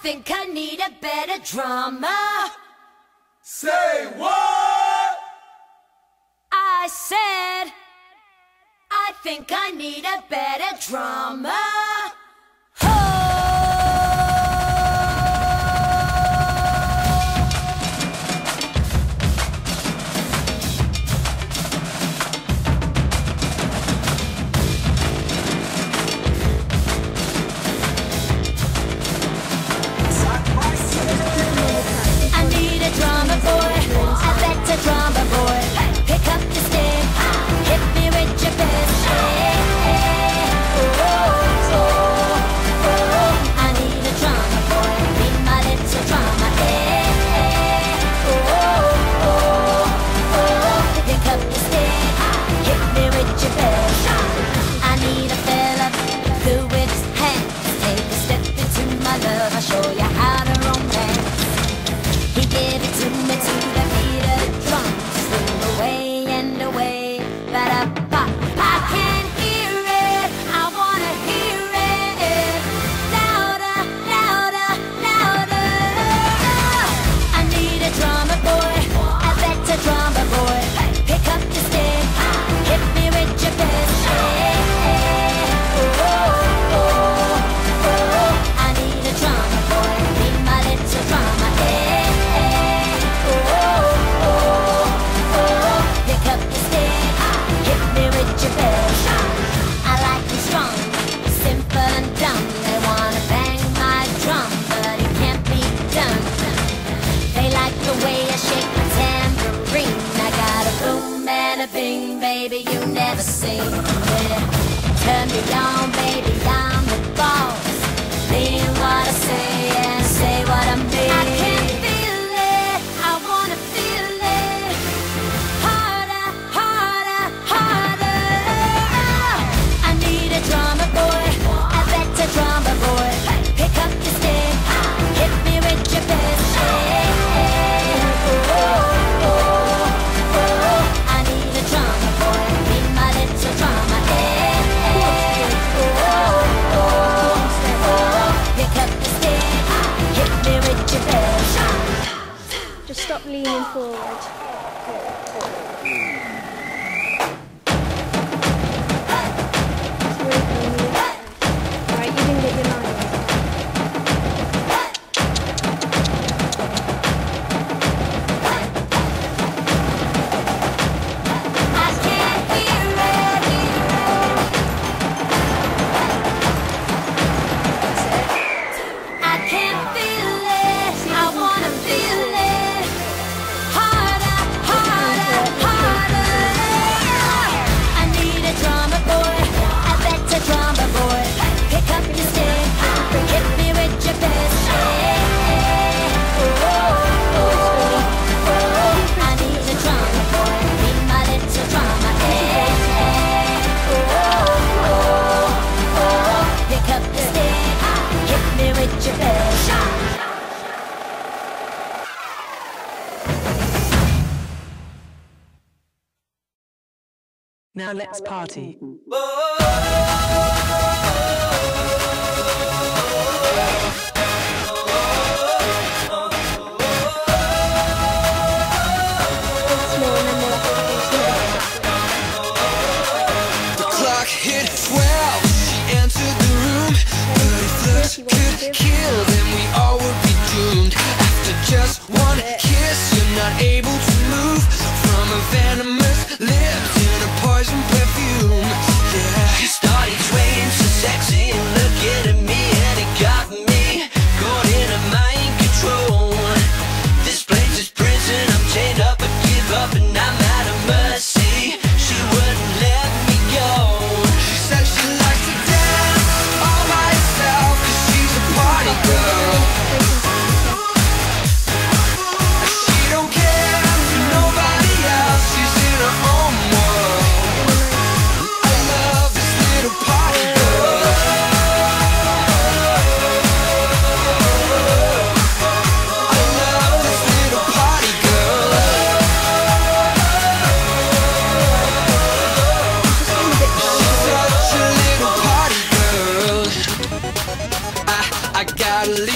think I need a better drummer. Say what? I said, I think I need a better drummer. Drummer boy, I bet a drummer boy. Pick up the stick, hit me with your best. I need a drummer boy, be my little drummer. Pick up the stick, hit me with your best. I need a fella good with his hands. Take a step into my love, I'll show you how to romance. He gave it to me to the beat of the drums, swing away and away, ba-da-ba. I can't hear it, I wanna hear it, louder, louder, louder. I need a drummer boy, I bet a drummer boy. Pick up your stick, hit me with your best. I need a drummer boy, be my little drummer. I like them strong, simple and dumb. They wanna bang my drum, but it can't be done. They like the way I shake my tambourine. I got a boom and a bing, baby, you never seen. Yeah. Turn me on, baby, I'm the boss. Mean what I say and say what I mean. I can't feel it, I wanna feel it. Harder, harder, harder. I need a drummer boy, I bet a drummer boy. Pick up your stick, hit me with your best. I need a drummer boy, be my little drummer. Pick up your stick, hit me with your best. Just stop leaning forward. Right, you can get your lines. I can't hear it. I can't feel it. I wanna feel it. Harder, harder, harder. I need a drummer boy, I bet a drummer boy. Pick up your stick, hit me with your best. I need a drummer boy, be my little drummer. Pick up the stick, hit me with your best. Now let's party. The clock hit 12, she entered the room. But if looks could kill, then we all would be doomed. After just one kiss, you're not able to move from a venomous lips in a poison perfume. Yeah, you started swaying so sexy and looking at me, and it got me caught in a mind control. This place is prison, I'm chained up, I give up and I'm out of mercy. She wouldn't let me go. She said she likes to dance all by herself, 'cause she's a party girl. She don't care for nobody else, she's in her own world. I love this little party girl. I love this little party girl. She's such a little party girl. I gotta leave.